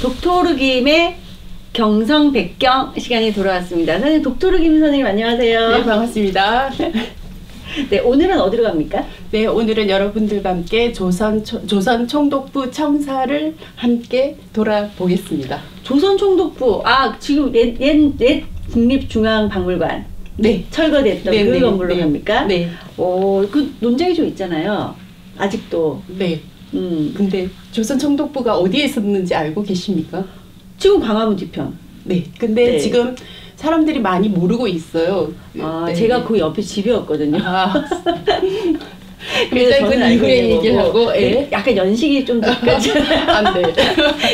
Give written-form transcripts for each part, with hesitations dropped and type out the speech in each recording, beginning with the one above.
독토르 김의 경성백경 시간이 돌아왔습니다. 선생님, 독토르 김 선생님 안녕하세요. 네, 반갑습니다. 네, 오늘은 어디로 갑니까? 네, 오늘은 여러분들과 함께 조선 총독부 청사를 함께 돌아보겠습니다. 조선 총독부, 지금 옛 국립중앙박물관. 네. 철거됐던 그 건물로 갑니까? 네. 그 논쟁이 좀 있잖아요. 아직도. 네. 근데 조선 총독부가 어디에 있었는지 알고 계십니까? 지금 광화문 뒤편. 네. 근데 지금 사람들이 많이 모르고 있어요. 네. 제가 그 옆에 집이었거든요. 일단 그 이후에 얘기를 하고, 약간 연식이 좀 바뀌었잖아요. 안 돼.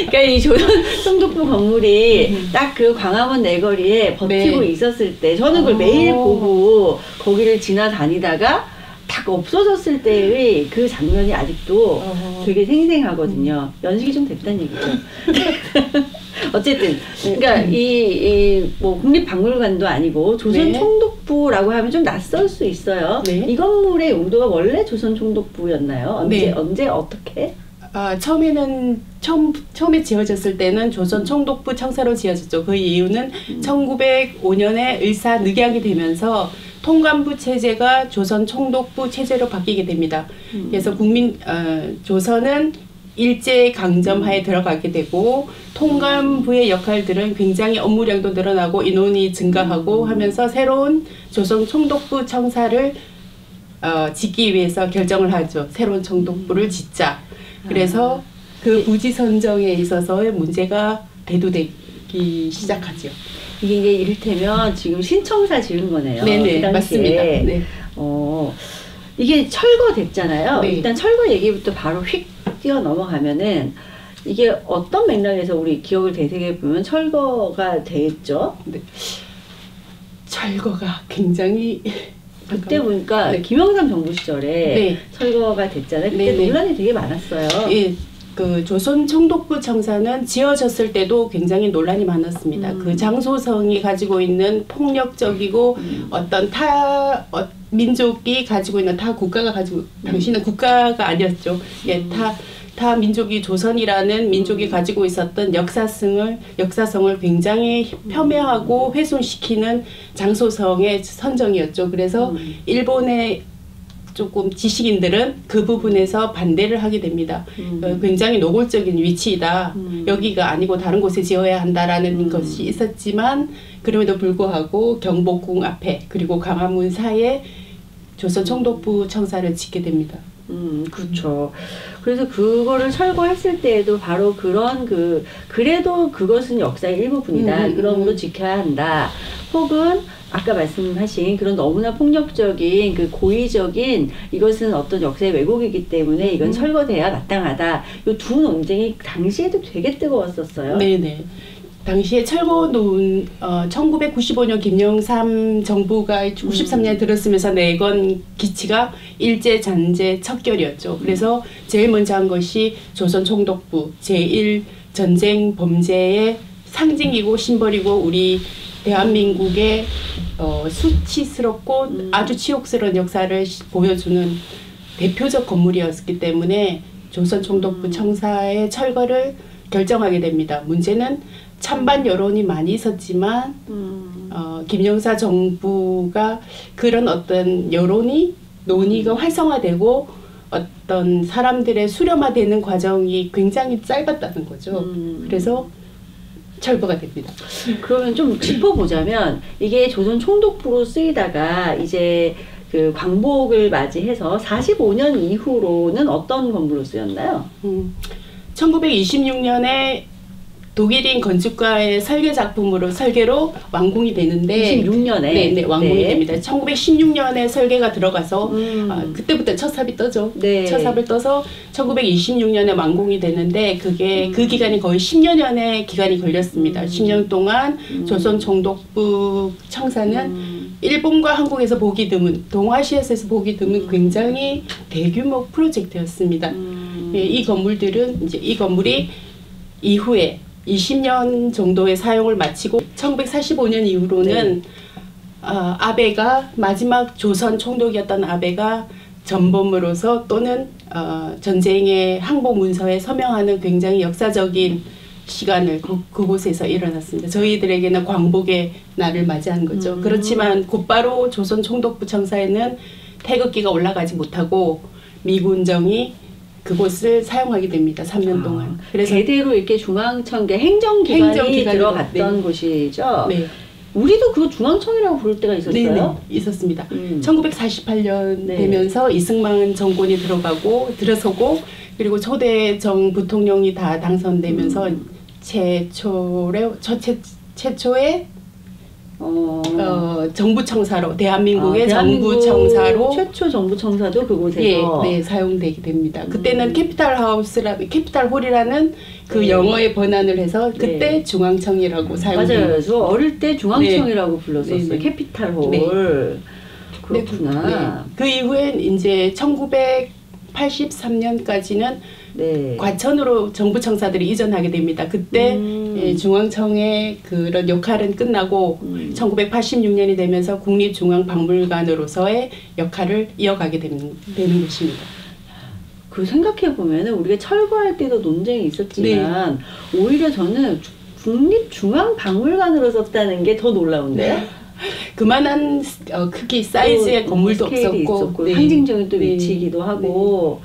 그러니까 이 조선 총독부 건물이 딱 그 광화문 내거리에 버티고 있었을 때, 저는 그걸 매일 보고 거기를 지나다니다가 딱 없어졌을 때의 그 장면이 아직도 되게 생생하거든요. 연식이 좀 됐다는 얘기죠. 어쨌든, 그러니까 뭐 국립박물관도 아니고 조선 총독부라고 하면 좀 낯설 수 있어요. 네. 이 건물의 용도가 원래 조선 총독부였나요? 언제 어떻게? 처음에 지어졌을 때는 조선 총독부 청사로 지어졌죠. 그 이유는 1905년에 을사늑약이 되면서 통감부 체제가 조선 총독부 체제로 바뀌게 됩니다. 그래서 조선은 일제 강점하에 들어가게 되고 통감부의 역할들은 굉장히 업무량도 늘어나고 인원이 증가하고 하면서 새로운 조선 총독부 청사를 짓기 위해서 결정을 하죠. 새로운 총독부를 짓자. 그래서 그 부지 선정에 있어서의 문제가 대두되기 시작하죠. 이게 이제 이를테면 지금 신청사 지은 거네요. 네네, 그 맞습니다. 네. 이게 철거됐잖아요. 네. 일단 철거 얘기부터 바로 휙 뛰어 넘어가면은 이게 어떤 맥락에서 우리 기억을 되새겨 보면 철거가 됐죠. 네. 철거가 굉장히 그때 보니까 김영삼 정부 시절에 철거가 됐잖아요. 그때 논란이 되게 많았어요. 예. 그 조선 총독부 청사는 지어졌을 때도 굉장히 논란이 많았습니다. 그 장소성이 가지고 있는 폭력적이고 어떤 민족이 가지고 있는 국가가 가지고 당시는 국가가 아니었죠. 예, 타 민족이 조선이라는 민족이 가지고 있었던 역사성을 굉장히 폄훼하고 훼손시키는 장소성의 선정이었죠. 그래서 일본의 조금 지식인들은 그 부분에서 반대를 하게 됩니다. 굉장히 노골적인 위치이다. 여기가 아니고 다른 곳에 지어야 한다라는 것이 있었지만 그럼에도 불구하고 경복궁 앞에 그리고 광화문 사이에 조선 총독부 청사를 짓게 됩니다. 그렇죠. 그래서 그거를 철거했을 때에도 바로 그런 그래도 그것은 역사의 일부분이다. 그러므로 지켜야 한다. 혹은 아까 말씀하신 그런 너무나 폭력적인 고의적인 이것은 어떤 역사의 왜곡이기 때문에 이건 철거돼야 마땅하다. 이 두 논쟁이 당시에도 되게 뜨거웠었어요. 네네. 당시에 철거논 1995년 김영삼 정부가 93년에 들었으면서 내건 기치가 일제 잔재 척결이었죠. 그래서 제일 먼저 한 것이 조선 총독부 제1 전쟁 범죄의 상징이고 심벌이고 우리 대한민국의 수치스럽고 아주 치욕스러운 역사를 보여주는 대표적 건물이었기 때문에 조선 총독부 청사의 철거를 결정하게 됩니다. 문제는 찬반 여론이 많이 있었지만 김영사 정부가 그런 어떤 논의가 활성화되고 어떤 사람들의 수렴화되는 과정이 굉장히 짧았다는 거죠. 그래서 철거가 됩니다. 그러면 좀 짚어보자면 이게 조선 총독부로 쓰이다가 이제 그 광복을 맞이해서 45년 이후로는 어떤 건물로 쓰였나요? 1926년에 독일인 건축가의 설계로 완공이 되는데 26년에 네, 완공이 됩니다. 1916년에 설계가 들어가서 그때부터 첫 삽이 떠죠. 첫 삽을 떠서 1926년에 완공이 되는데 그게 그 기간이 거의 10년의 기간이 걸렸습니다. 10년 동안 조선 총독부 청사는 일본과 한국에서 보기 드문, 동아시아에서 보기 드문 굉장히 대규모 프로젝트였습니다. 이 건물이 이후에 20년 정도의 사용을 마치고 1945년 이후로는 아베가 마지막 조선 총독이었던 아베가 전범으로서 또는 전쟁의 항복 문서에 서명하는 굉장히 역사적인 시간을 그곳에서 일어났습니다. 저희들에게는 광복의 날을 맞이한 거죠. 그렇지만 곧바로 조선 총독부 청사에는 태극기가 올라가지 못하고 미군정이 그곳을 사용하게 됩니다. 3년 동안. 그래서 대대로 이렇게 중앙청 행정기관이 들어갔던 네. 곳이죠. 네. 우리도 그거 중앙청이라고 부를 때가 있었어요. 네네, 있었습니다. 1948년 네. 되면서 이승만 정권이 들어서고 그리고 초대정 부통령이 다 당선되면서 최초의 정부청사로 대한민국의 정부청사로 최초 정부청사도 그곳에서 네, 사용되게 됩니다. 그때는 캐피탈홀이라는 그 네. 영어에 번안을 해서 그때 네. 중앙청이라고 사용돼요. 맞아요. 저 어릴 때 중앙청이라고 네. 불렀었어요. 네. 캐피탈홀. 네. 그렇구나. 네. 그 이후엔 이제 1983년까지는 네. 과천으로 정부청사들이 이전하게 됩니다. 그때 중앙청의 그런 역할은 끝나고 1986년이 되면서 국립중앙박물관으로서의 역할을 이어가게 되는 것입니다. 그 생각해 보면은 우리가 철거할 때도 논쟁이 있었지만 오히려 저는 국립중앙박물관으로 썼다는 게 더 놀라운데요. 그만한 크기 사이즈의 건물도 없었고 네. 상징적인 또 위치이기도 하고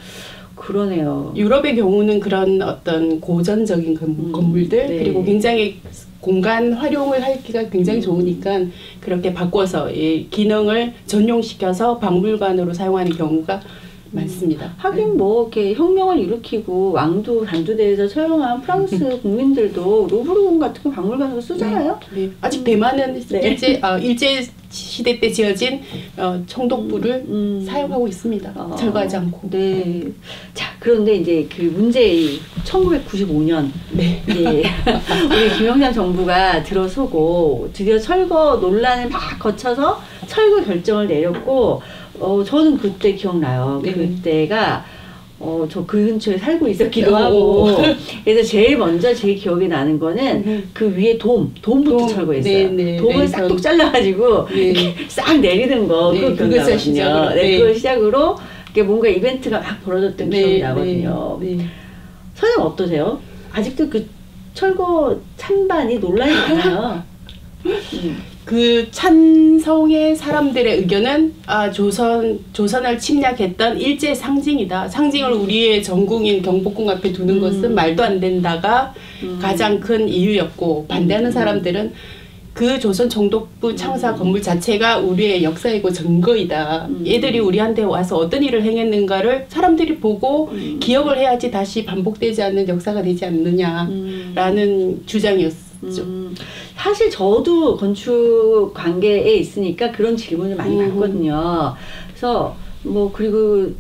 그러네요. 유럽의 경우는 그런 어떤 고전적인 건물들 네. 그리고 굉장히 공간 활용을 하기가 굉장히 좋으니까 그렇게 바꿔서 이 기능을 전용시켜서 박물관으로 사용하는 경우가 많습니다. 하긴 뭐 이렇게 혁명을 일으키고 왕도 단두대에서 처형한 프랑스 국민들도 루브르 같은 거 박물관으로 쓰잖아요. 네. 아직 대만은 일제 시대 때 지어진 총독부를 사용하고 있습니다. 철거하지 않고. 네. 자, 그런데 이제 그 문제의 1995년 네. 우리 김영삼 정부가 들어서고 드디어 철거 논란을 막 거쳐서 철거 결정을 내렸고 저는 그때 기억나요. 네. 그때가 저 그 근처에 살고 있었기도 하고 그래서 제일 먼저 제 기억에 나는 거는 그 위에 돔부터 철거했어요. 네, 돔을 싹둑 잘라가지고 이렇게 싹 내리는 거 그것을 시작으로 그걸 시작으로 뭔가 이벤트가 막 벌어졌던 기억이 나거든요. 선생님 어떠세요? 아직도 그 철거 찬반이 논란이 많아요. 그 찬성의 사람들의 의견은 조선을 침략했던 일제의 상징이다. 상징을 우리의 전국인 경복궁 앞에 두는 것은 말도 안 된다가 가장 큰 이유였고 반대하는 사람들은 그 조선 총독부 청사 건물 자체가 우리의 역사이고 증거이다. 얘들이 우리한테 와서 어떤 일을 행했는가를 사람들이 보고 기억을 해야지 다시 반복되지 않는 역사가 되지 않느냐라는 주장이었죠. 사실 저도 건축 관계에 있으니까 그런 질문을 많이 받거든요. 그래서 그리고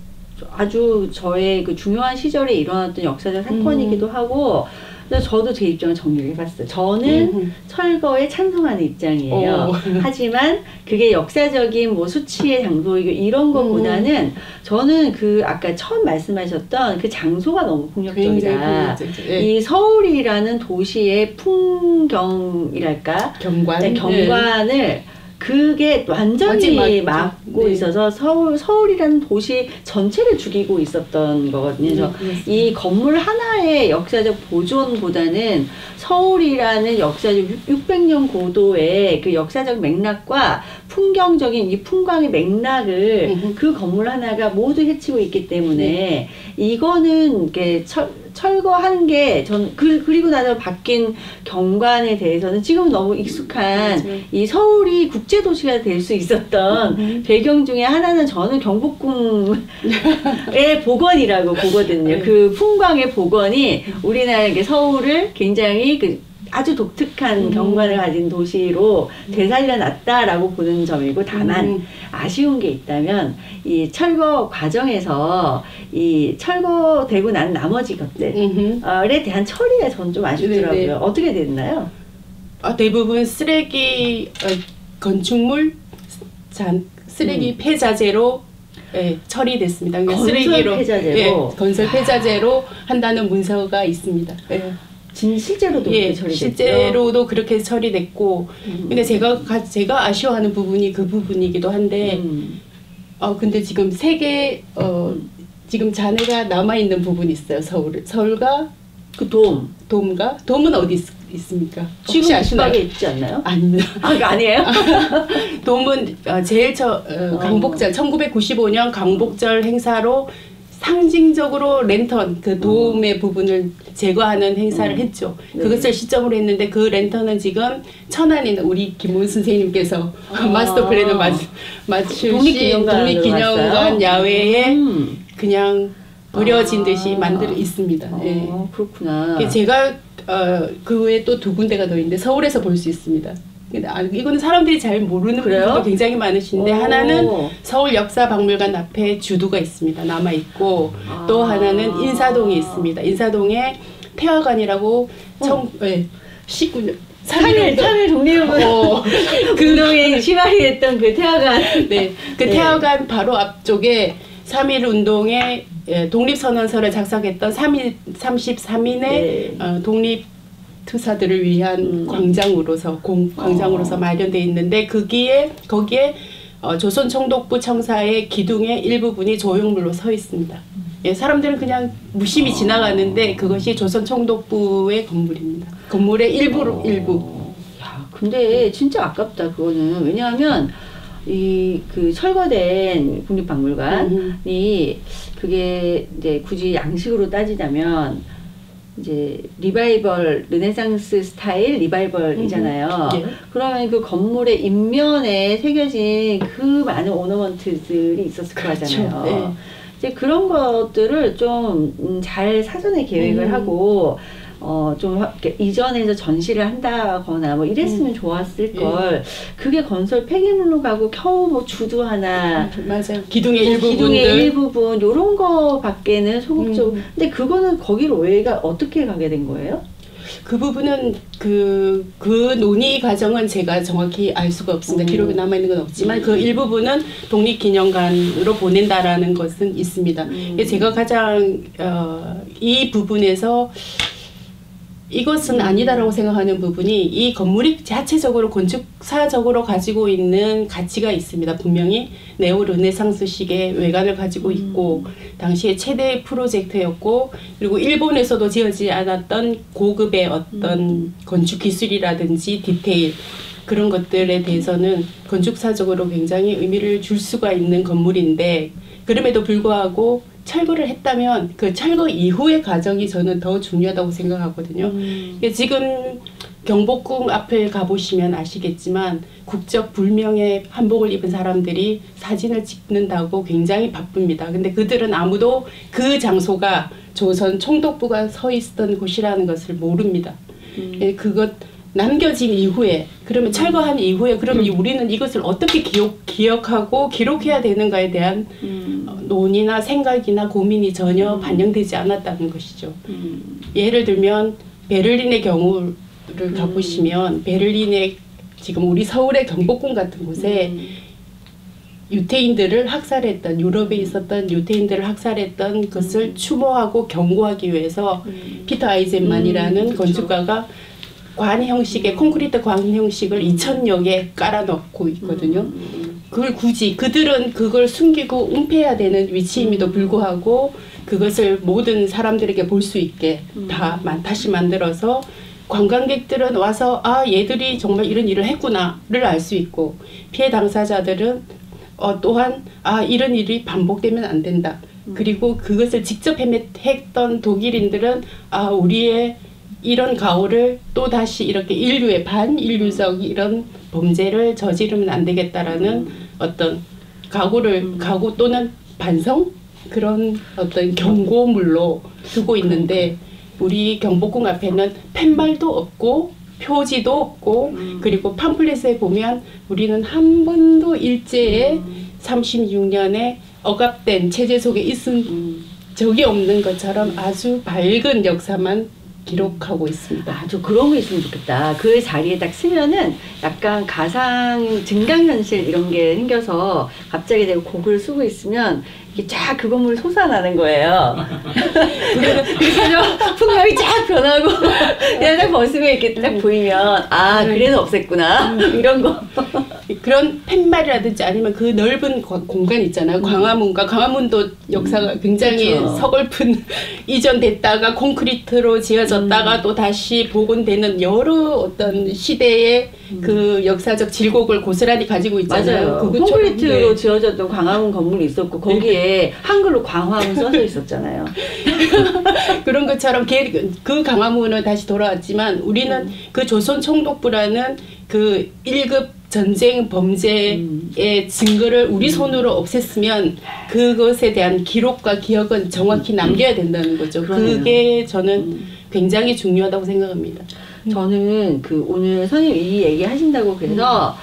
아주 저의 그 중요한 시절에 일어났던 역사적 사건이기도 하고 그래서 저도 제 입장을 정리를 해봤어요. 저는 철거에 찬성하는 입장이에요. 하지만 그게 역사적인 수치의 장소이고 이런 것보다는 저는 그 아까 처음 말씀하셨던 그 장소가 너무 폭력적이다. 이 서울이라는 도시의 풍경이랄까? 경관을 그게 완전히 막고 있어서 서울이라는 도시 전체를 죽이고 있었던 거거든요. 이 건물 하나의 역사적 보존보다는 서울이라는 역사적 600년 고도의 그 역사적 맥락과 풍경적인 이 풍광의 맥락을 그 건물 하나가 모두 해치고 있기 때문에 이거는 이게 철거하는 게 그리고 나서 바뀐 경관에 대해서는 지금 너무 익숙한 이 서울이 국제도시가 될 수 있었던 배경 중에 하나는 저는 경복궁의 복원이라고 보거든요. 그 풍광의 복원이 우리나라의 서울을 굉장히 아주 독특한 경관을 가진 도시로 되살려놨다라고 보는 점이고 다만 아쉬운 게 있다면 이 철거 과정에서 이 철거되고 난 나머지 것들에 대한 처리가 전 좀 아쉽더라고요. 어떻게 됐나요? 대부분 쓰레기 건축물 쓰레기 폐자재로 처리됐습니다. 그러니까 건설 폐자재로 건설 폐자재로 한다는 문서가 있습니다. 실제로도 그렇게 처리됐죠? 실제로도 그렇게 처리됐고 근데 제가 아쉬워하는 부분이 그 부분이기도 한데 근데 지금 지금 잔해가 남아있는 부분이 있어요. 서울과 그 돔. 돔가? 돔은 어디 있습니까? 지금 혹시 아시나요? 북박에 있지 않나요? 아닙니다. 그거 아니에요? 돔은 제일 광복절 1995년 광복절 행사로 상징적으로 랜턴 그 돔의 부분을 제거하는 행사를 했죠. 네. 그것을 시점으로 했는데 그 랜턴은 지금 천안에 있는 우리 김문 선생님께서 마스터 플랜을 맞추신 독립기념관 야외에 그냥 버려진 듯이 만들어 있습니다. 네. 그렇구나. 제가 그 외에 또 2군데가 더 있는데 서울에서 볼 수 있습니다. 근데 이거는 사람들이 잘 모르는 분들도 굉장히 많으신데 하나는 서울역사박물관 앞에 주두가 있습니다. 남아있고 또 하나는 인사동에 있습니다. 인사동에 태화관이라고 19년 3일 독립운동에 시발이했던 그 태화관. 네, 그 태화관 바로 앞쪽에 3.1 운동에 독립선언서를 작성했던 33인의 독립투사들을 위한 광장으로서 광장으로서 마련되어 있는데 거기에 조선총독부 청사의 기둥의 일부분이 조형물로 서 있습니다. 사람들은 그냥 무심히 지나가는데 그것이 조선총독부의 건물입니다. 건물의 일부. 야, 근데 진짜 아깝다 그거는. 왜냐하면 그 철거된 국립박물관이 그게 이제 굳이 양식으로 따지자면 이제 리바이벌 르네상스 스타일 리바이벌이잖아요. 그러면 그 건물의 인면에 새겨진 그 많은 오너먼트들이 있었을 거잖아요. 네. 이제 그런 것들을 좀 잘 사전에 계획을 하고 좀 이전에서 전시를 한다거나 뭐 이랬으면 좋았을 걸. 그게 건설 폐기물로 가고 겨우 뭐 주도 하나, 맞아요. 기둥의 일부분 요런 거밖에는 소극적으로. 근데 그거는 거기로 왜가 어떻게 가게 된 거예요? 그 부분은 그 논의 과정은 제가 정확히 알 수가 없습니다. 기록에 남아있는 건 없지만 그 일부분은 독립기념관으로 보낸다라는 것은 있습니다. 제가 가장 이 부분에서 이것은 아니다라고 생각하는 부분이 이 건물이 자체적으로 건축사적으로 가지고 있는 가치가 있습니다. 분명히 네오 르네상스식의 외관을 가지고 있고 당시에 최대의 프로젝트였고 그리고 일본에서도 지어지지 않았던 고급의 어떤 건축 기술이라든지 디테일 그런 것들에 대해서는 건축사적으로 굉장히 의미를 줄 수가 있는 건물인데 그럼에도 불구하고 철거를 했다면 그 철거 이후의 과정이 저는 더 중요하다고 생각하거든요. 지금 경복궁 앞을 가보시면 아시겠지만 국적 불명의 한복을 입은 사람들이 사진을 찍는다고 굉장히 바쁩니다. 근데 그들은 아무도 그 장소가 조선 총독부가 서 있었던 곳이라는 것을 모릅니다. 그것 남겨진 이후에 그러면 철거한 이후에 그러면 우리는 이것을 어떻게 기억하고 기록해야 되는가에 대한 논의나 생각이나 고민이 전혀 반영되지 않았다는 것이죠. 예를 들면 베를린의 경우를 가보시면 베를린의 지금 우리 서울의 경복궁 같은 곳에 유태인들을 학살했던 유럽에 있었던 유태인들을 학살했던 것을 추모하고 경고하기 위해서 피터 아이젠만이라는 건축가가 관 형식의 콘크리트 관 형식을 2000여 개 깔아놓고 있거든요. 그걸 굳이 그들은 그걸 숨기고 은폐해야 되는 위치임에도 불구하고 그것을 모든 사람들에게 볼 수 있게 다시 만들어서 관광객들은 와서 아 얘들이 정말 이런 일을 했구나를 알 수 있고 피해 당사자들은 또한 아 이런 일이 반복되면 안 된다. 그리고 그것을 직접 했던 독일인들은 아 우리의 이런 가오를 또다시 이렇게 인류의 반인류적 이런 범죄를 저지르면 안 되겠다라는 어떤 각오 또는 반성? 그런 어떤 경고물로 두고 있는데 우리 경복궁 앞에는 팻말도 없고 표지도 없고 그리고 팜플렛에 보면 우리는 한 번도 일제에 36년에 억압된 체제 속에 있은 적이 없는 것처럼 아주 밝은 역사만 기록하고 있습니다. 아, 저 그런 거 있으면 좋겠다. 그 자리에 딱 쓰면은 약간 가상 증강현실 이런 게 생겨서 갑자기 내가 곡을 쓰고 있으면 이게 쫙 그 건물이 솟아나는 거예요. 그래서 풍경이 쫙 변하고 내가 딱 벗으면 이렇게 딱 보이면 아 그래서 없앴구나 이런 거. 그런 팻말이라든지 아니면 그 넓은 공간 있잖아요. 광화문도 역사가 굉장히 그렇죠. 서글픈 이전됐다가 콘크리트로 지어졌다가 또 다시 복원되는 여러 어떤 시대의 그 역사적 질곡을 고스란히 가지고 있잖아요. 맞아요. 그것처럼, 콘크리트로 네. 지어졌던 광화문 건물이 있었고 거기에 한글로 광화문 써져 있었잖아요. 그런 것처럼 그 광화문은 다시 돌아왔지만 우리는 그 조선 총독부라는 그 1급 전쟁 범죄의 증거를 우리 손으로 없앴으면 그것에 대한 기록과 기억은 정확히 남겨야 된다는 거죠. 그러네요. 그게 저는 굉장히 중요하다고 생각합니다. 저는 그 오늘 선생님 이 얘기 하신다고 그래서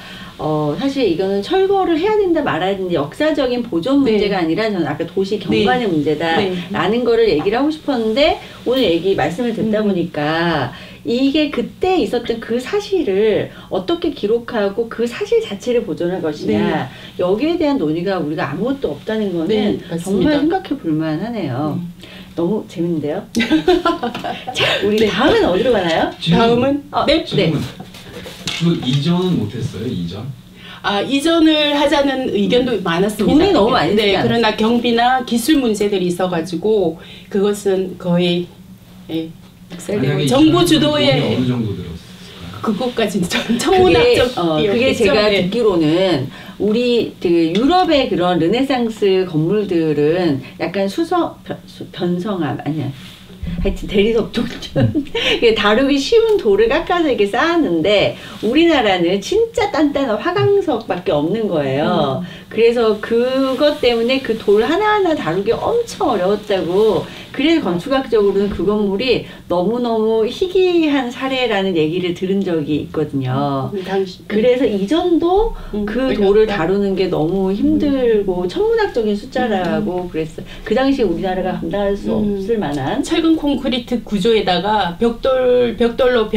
사실 이거는 철거를 해야 된다 말아야 된다 역사적인 보존 문제가 아니라 저는 아까 도시 경관의 문제다라는 거를 얘기를 하고 싶었는데 오늘 얘기 말씀을 듣다 보니까 이게 그때 있었던 그 사실을 어떻게 기록하고 그 사실 자체를 보존할 것이냐 여기에 대한 논의가 우리가 아무것도 없다는 거는 정말 생각해 볼 만하네요. 너무 재밌는데요? 자, 우리 다음은 어디로 가나요? 다음은 네. 그 이전은 못했어요? 이전? 이전을 하자는 의견도 많았습니다. 돈이 너무 많이 들지 않았어요? 그러나 경비나 기술 문제들이 있어가지고 그것은 거의 정부 주도의 어느 정도 들었을까요? 그것까지는 천문학적 그게 제가 듣기로는 우리 그 유럽의 그런 르네상스 건물들은 약간 변성암 아니야. 하여튼 대리석동전 다루기 쉬운 돌을 깎아서 이렇게 쌓았는데 우리나라는 진짜 단단한 화강석밖에 없는 거예요. 그래서 그것 때문에 그 돌 하나하나 다루기 엄청 어려웠다고. 그래서 건축학적으로는 그 건물이 너무너무 희귀한 사례라는 얘기를 들은 적이 있거든요. 그래서 이전도 그 돌을 다루는 게 너무 힘들고 천문학적인 숫자라고 그랬어요. 그 당시에 우리나라가 감당할 수 없을 만한 철근 콘크리트 구조에다가 벽돌로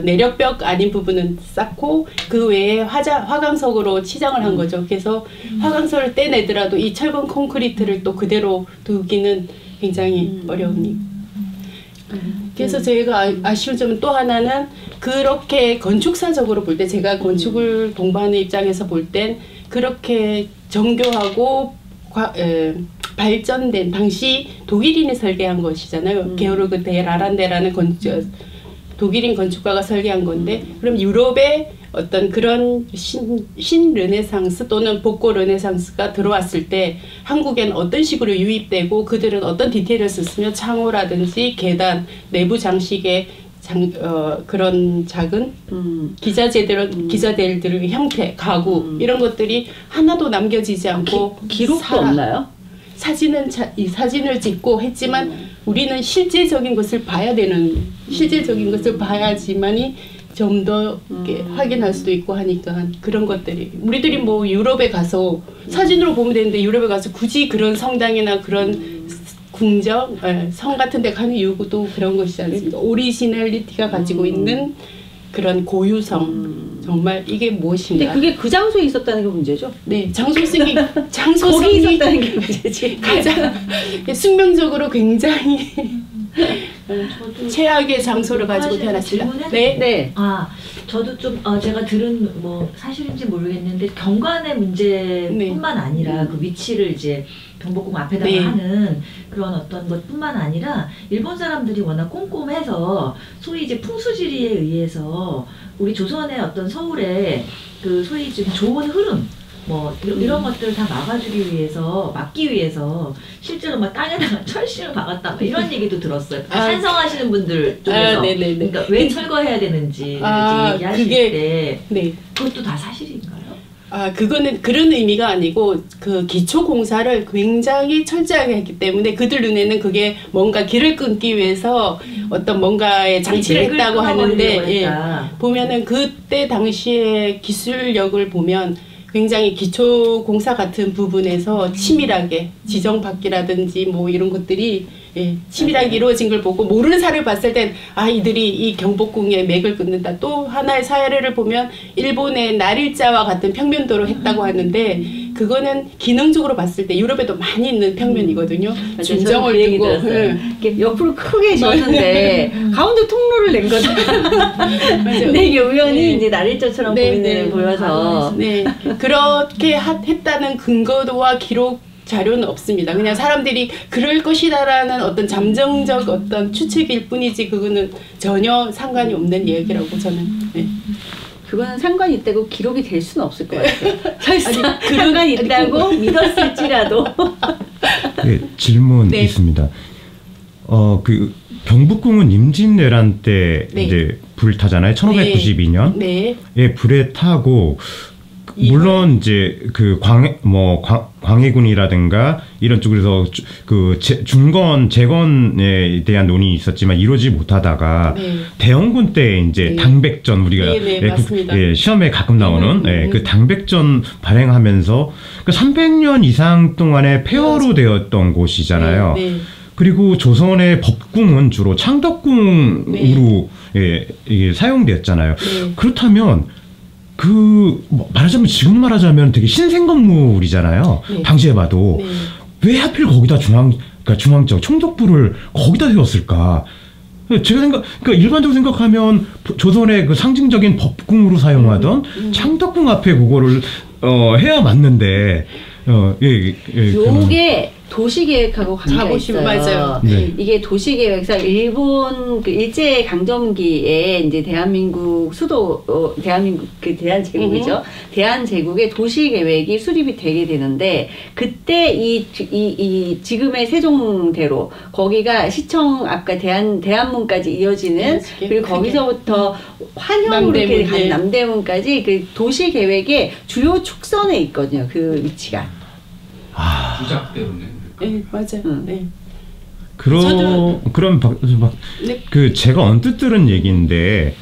내력벽 아닌 부분은 쌓고 그 외에 화강석으로 치장을 한 거죠. 그래서 화강석을 떼내더라도 이 철근 콘크리트를 또 그대로 두기는 굉장히 어려우니까. 그래서 저희가 아쉬운 점은 또 하나는 그렇게 건축사적으로 볼 때 제가 건축을 공부하는 입장에서 볼 땐 그렇게 정교하고 발전된 당시 독일인이 설계한 것이잖아요. 게오르그 데 라란데라는 독일인 건축가가 설계한 건데 그럼 유럽의 어떤 그런 신 르네상스 또는 복고 르네상스가 들어왔을 때 한국엔 어떤 식으로 유입되고 그들은 어떤 디테일을 썼으며 창호라든지 계단, 내부 장식의 그런 작은 기자재들의 형태, 가구 이런 것들이 하나도 남겨지지 않고 기록도 없나요? 사진을 찍고 했지만 우리는 실제적인 것을 봐야 되는 실제적인 것을 봐야지만이 좀 더 확인할 수도 있고 하니까 그런 것들이 우리들이 뭐 유럽에 가서 사진으로 보면 되는데 유럽에 가서 굳이 그런 성당이나 그런 궁정, 성 같은 데 가는 이유도 그런 것이지 않습니까? 오리지널리티가 가지고 있는 그런 고유성 정말 이게 무엇인가? 근데 그게 그 장소에 있었다는 게 문제죠? 네, 장소성이 거기 있었다는 게 문제지. 가장 숙명적으로 굉장히 최악의 장소를 가지고 태어났습니다. 네. 저도 좀 제가 들은 뭐 사실인지 모르겠는데 경관의 문제뿐만 아니라 그 위치를 이제 경복궁 앞에다가 하는 그런 어떤 것뿐만 아니라 일본 사람들이 워낙 꼼꼼해서 소위 이제 풍수지리에 의해서 우리 조선의 어떤 서울의 그 소위 좀 좋은 흐름 뭐 이런 것들을 다 막기 위해서 실제로 막 땅에다가 철심을 박았다 뭐 이런 얘기도 들었어요. 찬성하시는 분들 쪽에서 그러니까 왜 철거해야 되는지 얘기하실 때 그것도 다 사실인가요? 그거는 그런 의미가 아니고 그 기초 공사를 굉장히 철저하게 했기 때문에 그들 눈에는 그게 뭔가 길을 끊기 위해서 어떤 뭔가의 장치를 했다고 하는데 보면은 그때 당시의 기술력을 보면 굉장히 기초 공사 같은 부분에서 치밀하게 지정받기라든지 뭐 이런 것들이 치밀하게 이루어진 걸 보고 모르는 사람을 봤을 땐 이들이 이 경복궁의 맥을 끊는다. 또 하나의 사례를 보면 일본의 날일자와 같은 평면도로 했다고 하는데 그거는 기능적으로 봤을 때 유럽에도 많이 있는 평면이거든요. 맞아요. 중정을 저는 그 얘기 두고 들었어요. 이렇게 옆으로 크게 졌는데 가운데 통로를 낸 거다. 근데 이게 우연히 네. 이제 나릴자처럼 네, 보이는 네. 보여서 네, 그렇게 했다는 근거와 기록 자료는 없습니다. 그냥 사람들이 그럴 것이다라는 어떤 잠정적 어떤 추측일 뿐이지 그거는 전혀 상관이 없는 얘기라고 저는. 네. 그거는 상관이 있다고 기록이 될 수는 없을 것 같아요. 설사 그런- 상관이 있다고 믿었을지라도. 네, 질문 네. 있습니다. 그 경복궁은 임진왜란 때 네. 이제 불 타잖아요. 1592년. 네. 예, 불에 타고 물론 이제 그 광해군이라든가 이런 쪽에서 중건 재건에 대한 논의가 있었지만 이루어지지 못하다가 네. 대원군 때 이제 네. 당백전 우리가 네, 네, 맞습니다. 시험에 가끔 나오는 그 당백전 발행하면서 그 300년 이상 동안에 폐허로 되었던 곳이잖아요. 네, 네. 그리고 조선의 법궁은 주로 창덕궁으로 이게 사용되었잖아요. 네. 그렇다면 말하자면 지금 말하자면 되게 신생 건물이잖아요. 네. 당시에 봐도 네. 왜 하필 거기다 그러니까 중앙적 총독부를 거기다 세웠을까? 그러니까 일반적으로 생각하면 조선의 그 상징적인 법궁으로 사용하던 창덕궁 앞에 그거를 해야 맞는데 요게 도시계획하고 관계가 자부심, 있어요. 맞아요. 네. 이게 도시계획상 일본 그 일제 강점기에 이제 대한민국 수도 대한민국 그 대한제국이죠. 대한제국의 도시계획이 수립이 되게 되는데 그때 이 지금의 세종대로 거기가 시청 앞과 대한문까지 이어지는 그리고 거기서부터 환현으로 이렇게 남대문, 간 네. 남대문까지 그 도시계획의 주요 축선에 있거든요. 그 위치가. 부작대로네. 네, 맞아요. 네. 그럼 네. 그 제가 언뜻 들은 얘기인데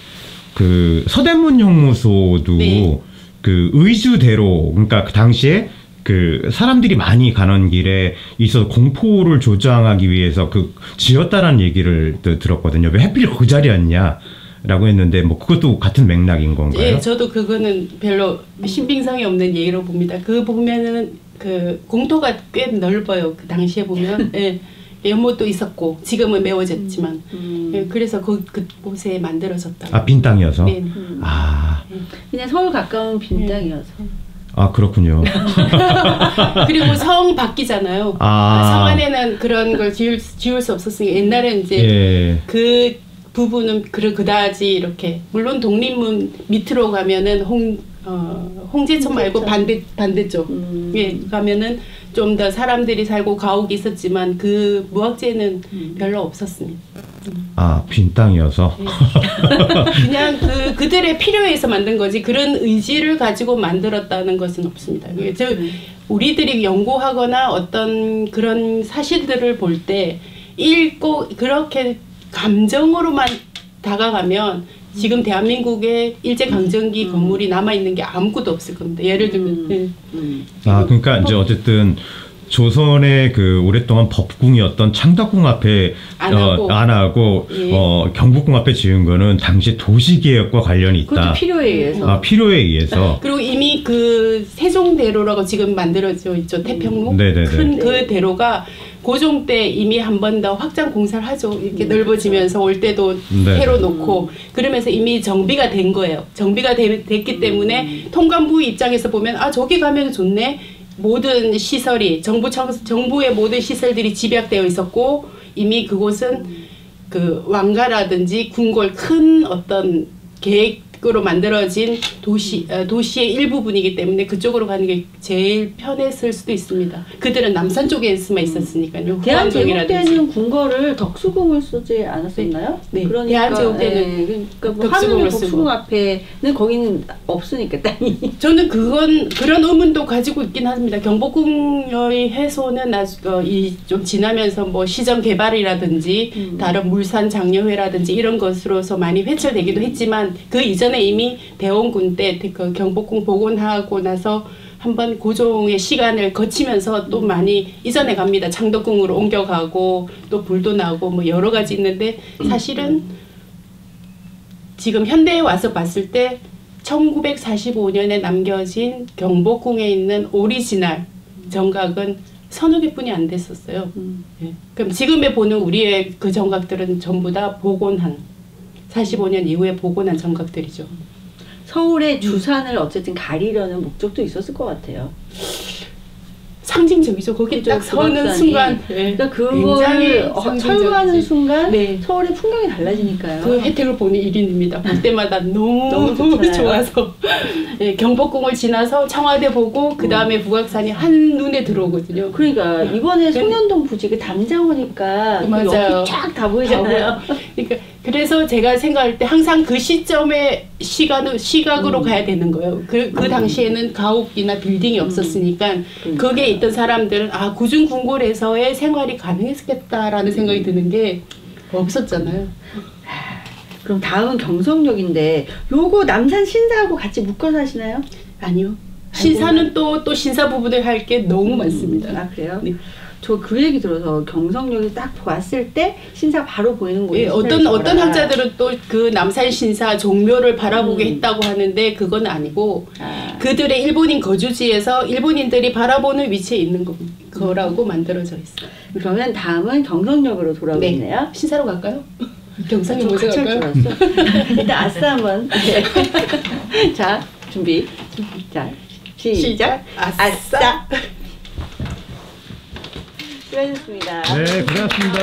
그 서대문 형무소도 네. 그 의주대로 그러니까 그 당시에 그 사람들이 많이 가는 길에 있어서 공포를 조장하기 위해서 그 지었다라는 얘기를 또 들었거든요. 왜 하필 그 자리였냐라고 했는데 뭐 그것도 같은 맥락인 건가요? 예, 저도 그거는 별로 신빙성이 없는 얘기로 봅니다. 그 보면은 그 공터가 꽤 넓어요. 그 당시에 보면 예, 연못도 있었고 지금은 메워졌지만 예, 그래서 그곳에 만들어졌다. 아, 빈 땅이어서. 네. 그냥 서울 가까운 빈 땅이어서. 아, 그렇군요. 그리고 성 바뀌잖아요. 아. 성 안에는 그런 걸 지을 수 없었으니까 옛날에는 이제 예. 그 부분은 그다지 이렇게 물론 독립문 밑으로 가면은 홍제천 말고 반대쪽 예, 가면은 좀 더 사람들이 살고 가옥이 있었지만 그 무학재는 별로 없었습니다. 아, 빈 땅이어서. 그냥 그들의 필요에 의해서 만든 거지 그런 의지를 가지고 만들었다는 것은 없습니다. 우리들이 연구하거나 어떤 그런 사실들을 볼 때 읽고 그렇게 감정으로만 다가가면 지금 대한민국의 일제강점기 건물이 남아있는 게 아무것도 없을 겁니다. 예를 들면 아, 그러니까 이제 어쨌든 조선의 그 오랫동안 법궁이었던 창덕궁 앞에 안 하고 예. 경복궁 앞에 지은 거는 당시 도시계획과 관련이 있다. 그것도 필요에 의해서. 아, 필요에 의해서. 그리고 이미 그 세종대로라고 지금 만들어져 있죠. 태평로. 네네네. 큰 그 대로가 고종 때 이미 한 번 더 확장 공사를 하죠. 이렇게 넓어지면서 올 때도 네. 해로 놓고 그러면서 이미 정비가 된 거예요. 정비가 됐기 때문에 통관부 입장에서 보면 아 저기 가면 좋네. 모든 시설이 정부의 모든 시설들이 집약되어 있었고 이미 그곳은 그 왕가라든지 궁궐 큰 어떤 계획으로 만들어진 도시의 일부분이기 때문에 그쪽으로 가는 게 제일 편했을 수도 있습니다. 그들은 남산 쪽에만 있었으니까요. 대한제국 때는 궁궐을 덕수궁을 쓰지 않았었나요? 네. 그러니까, 대한제국 때는 그러니까 뭐 덕수궁을 하늘의 쓰고. 덕수궁 앞에는 거기는 없으니까 땅이. 저는 그런 의문도 가지고 있긴 합니다. 경복궁의 해소는 좀 지나면서 뭐 시정 개발이라든지 다른 물산 장려회라든지 이런 것으로서 많이 회철되기도 했지만 그 이전에 이미 대원군 때 그 경복궁 복원하고 나서 한번 고종의 시간을 거치면서 또 많이 이전에 갑니다. 창덕궁으로 옮겨가고 또 불도 나고 뭐 여러 가지 있는데 사실은 지금 현대에 와서 봤을 때 1945년에 남겨진 경복궁에 있는 오리지널 정각은 서너 개뿐이 안 됐었어요. 예. 그럼 지금에 보는 우리의 그 정각들은 전부 다 복원한 45년 이후에 복원한 정각들이죠. 서울의 주산을 어쨌든 가리려는 목적도 있었을 것 같아요. 상징적이죠. 거기 딱 서는 북악산이. 순간. 그러니까 굉장히 그거를 상징적이지. 철거하는 순간 네. 서울의 풍경이 달라지니까요. 그 혜택을 보는 일인입니다. 볼 때마다 너무 좋잖아요. 좋아서. 예, 경복궁을 지나서 청와대 보고 그 다음에 북악산이 한눈에 들어오거든요. 그러니까 이번에 송년동 부지 그 담장 오니까 그 맞아요. 옆이 쫙 다 보이잖아요. 그러니까 그래서 제가 생각할 때 항상 그 시점에 시각으로 가야 되는 거예요. 그 당시에는 가옥이나 빌딩이 없었으니까 거기에 있던 사람들은 아 구중궁궐에서의 생활이 가능했겠다라는 생각이 드는 게 없었잖아요. 그럼 다음은 경성역인데 요거 남산 신사하고 같이 묶어서 하시나요? 아니요. 신사는 또 신사 부분을 할 게 너무 많습니다. 아 그래요? 네. 저 그 얘기 들어서 경성역이 딱 봤을 때 신사 바로 보이는 곳이 예, 어떤 학자들은 또 그 남산 신사 종묘를 바라보게 했다고 하는데 그건 아니고 그들의 일본인 거주지에서 일본인들이 바라보는 위치에 있는 거라고 만들어져 있어요. 그러면 다음은 경성역으로 돌아오겠네요. 네. 신사로 갈까요? 경성역 좀 먼저 같이 할 갈까요? 줄 알았어. 일단 아싸 한번. 네. 자 준비. 자 시작. 아싸. 수고하셨습니다. 네, 고생하셨습니다.